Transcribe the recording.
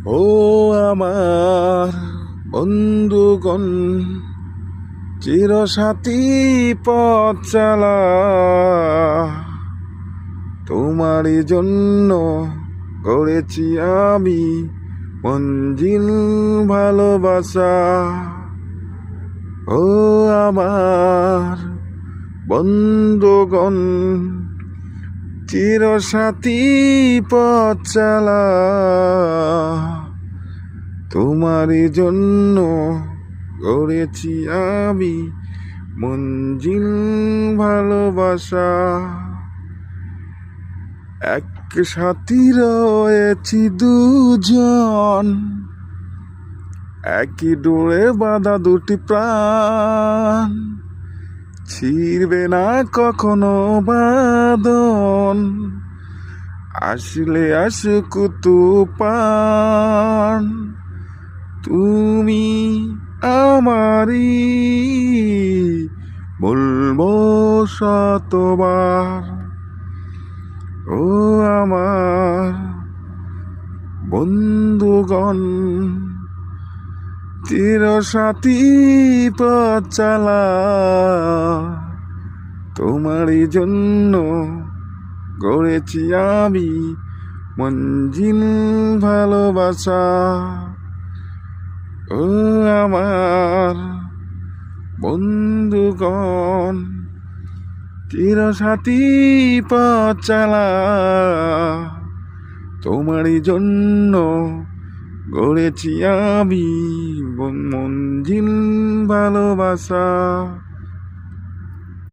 ও আমার বন্ধুগণ, চিরসাথী পথ চালা, তোমারই জন্য গড়েছি আমি মঞ্জিল ভালোবাসা। ও আমার বন্ধুগণ, চিরসাথী পথ চালা, তোমারই জন্য গড়েছি আমি মঞ্জিল ভালোবাসা। এক সাথী রয়েছি দুজন, একই ডোরে বাঁধা দুটি প্রাণ, ছিড়বে না কখনো বাঁধন, আসলে আসুক তুফান। তুমি আমারই, বলবো শতবার। ও আমার বন্ধুগণ, চিরসাথী পথ চালা, তোমারই জন্য গড়েছি আমি মঞ্জিল ভালোবাসা। ও আমার বন্ধুগণ, চিরসাথী পথ চালা, তোমারই জন্য গড়েছি আমি মঞ্জিল ভালোবাসা।